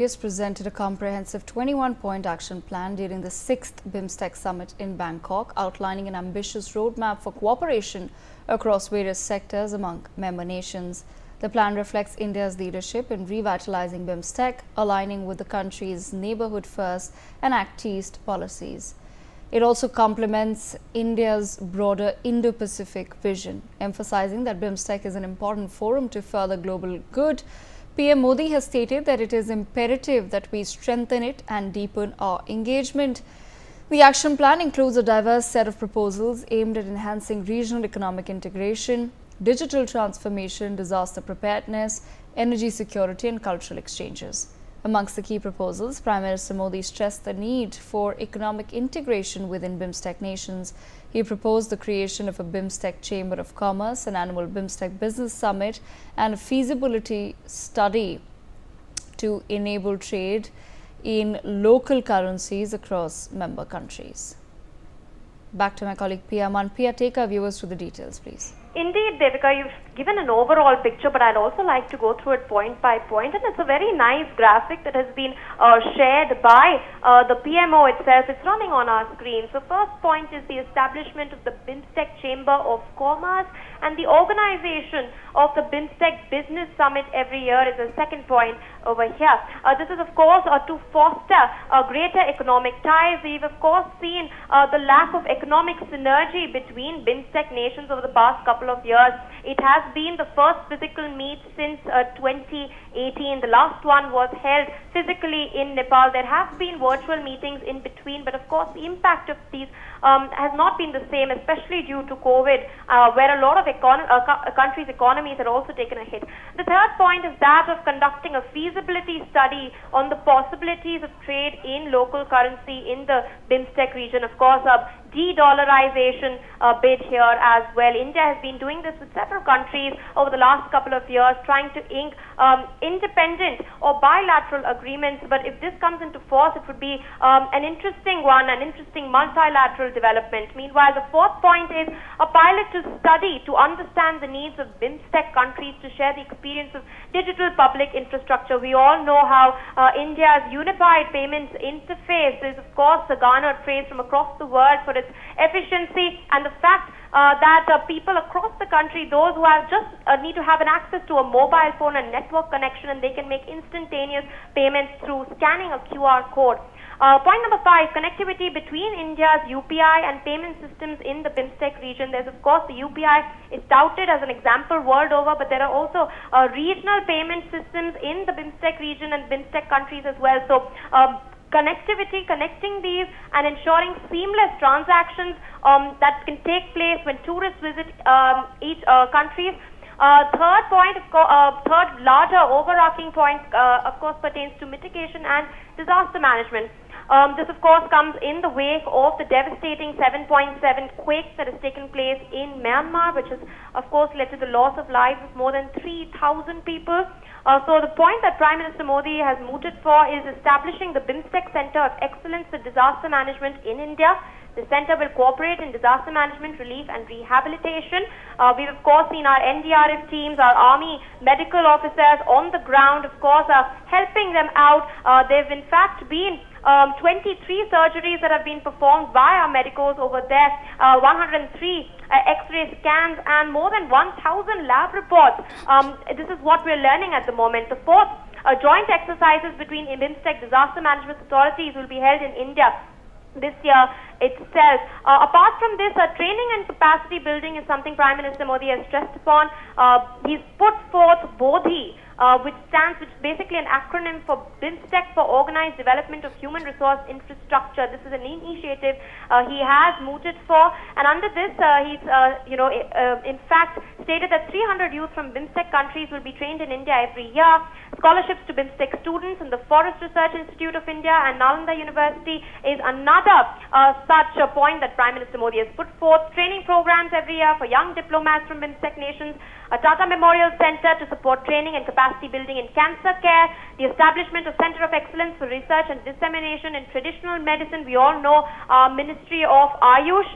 Has presented a comprehensive 21-point action plan during the 6th BIMSTEC summit in Bangkok, outlining an ambitious roadmap for cooperation across various sectors among member nations. The plan reflects India's leadership in revitalizing BIMSTEC, aligning with the country's neighborhood first and Act East policies. It also complements India's broader Indo-Pacific vision, emphasizing that BIMSTEC is an important forum to further global good. PM Modi has stated that it is imperative that we strengthen it and deepen our engagement. The action plan includes a diverse set of proposals aimed at enhancing regional economic integration, digital transformation, disaster preparedness, energy security and cultural exchanges. Amongst the key proposals, Prime Minister Modi stressed the need for economic integration within BIMSTEC nations. He proposed the creation of a BIMSTEC Chamber of Commerce, an annual BIMSTEC Business Summit, and a feasibility study to enable trade in local currencies across member countries. Back to my colleague Pia Mann. Pia, take our viewers through the details, please. Indeed, Devika, you've given an overall picture, but I'd also like to go through it point by point. And it's a very nice graphic that has been shared by the PMO itself. It's running on our screen. So first point is the establishment of the BIMSTEC Chamber of Commerce, and the organization of the BIMSTEC Business Summit every year is the second point over here. This is, of course, to foster greater economic ties. We've, of course, seen the lack of economic synergy between BIMSTEC nations over the past couple of years. It has been the first physical meet since 2018. The last one was held physically in Nepal. There have been virtual meetings in between, but of course the impact of these has not been the same, especially due to COVID, where a lot of countries' economies had also taken a hit. The third point is that of conducting a feasibility study on the possibilities of trade in local currency in the BIMSTEC region. Of course, de-dollarization bid here as well. India has been doing this with several countries over the last couple of years, trying to ink independent or bilateral agreements. But if this comes into force, it would be an interesting one, an interesting multilateral development. Meanwhile, the fourth point is a pilot to study, to understand the needs of BIMSTEC countries to share the experience of digital public infrastructure. We all know how India's unified payments interface is, of course, garnered praise from across the world for its efficiency, and the fact that people across the country, those who have just need to have an access to a mobile phone and network connection, and they can make instantaneous payments through scanning a QR code. Point number 5, connectivity between India's UPI and payment systems in the BIMSTEC region. There's, of course, the UPI is touted as an example world over, but there are also regional payment systems in the BIMSTEC region and BIMSTEC countries as well. So, connectivity, connecting these and ensuring seamless transactions that can take place when tourists visit each countries. Third point, third larger overarching point, of course, pertains to mitigation and disaster management. This, of course, comes in the wake of the devastating 7.7 quake that has taken place in Myanmar, which has, of course, led to the loss of lives of more than 3,000 people. So the point that Prime Minister Modi has mooted for is establishing the BIMSTEC Center of Excellence for Disaster Management in India. The center will cooperate in disaster management, relief and rehabilitation. We've, of course, seen our NDRF teams, our army medical officers on the ground, of course, helping them out. They've, in fact, been 23 surgeries that have been performed by our medicals over there, 103 X-ray scans and more than 1,000 lab reports. This is what we're learning at the moment. The fourth, joint exercises between BIMSTEC disaster management authorities will be held in India this year itself. Apart from this, training and capacity building is something Prime Minister Modi has stressed upon. He's put forth BODHI, which is basically an acronym for BIMSTEC, for Organized Development of Human Resource Infrastructure. This is an initiative he has mooted for, and under this, he's in fact stated that 300 youth from BIMSTEC countries will be trained in India every year. Scholarships to BIMSTEC students in the Forest Research Institute of India and Nalanda University is another such a point that Prime Minister Modi has put forth. Training programs every year for young diplomats from BIMSTEC nations, a Tata Memorial Center to support training and capacity building in cancer care, the establishment of Center of Excellence for Research and Dissemination in Traditional Medicine. We all know our Ministry of Ayush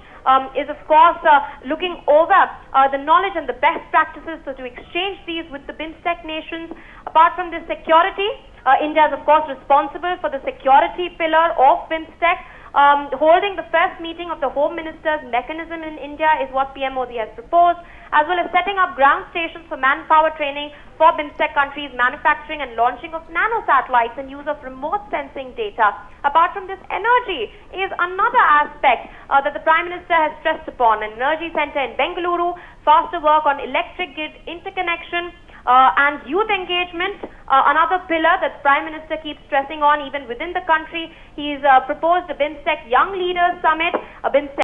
is, of course, looking over the knowledge and the best practices, so to exchange these with the BIMSTEC nations. Apart from this, security, India is, of course, responsible for the security pillar of BIMSTEC. Holding the first meeting of the Home Minister's mechanism in India is what PM Modi has proposed, as well as setting up ground stations for manpower training for BIMSTEC countries, manufacturing and launching of nano satellites and use of remote sensing data. Apart from this, energy is another aspect that the Prime Minister has stressed upon. An energy center in Bengaluru, faster work on electric grid interconnection, and youth engagement, another pillar that the Prime Minister keeps stressing on even within the country. He's proposed a BIMSTEC Young Leaders Summit, a BIMSTEC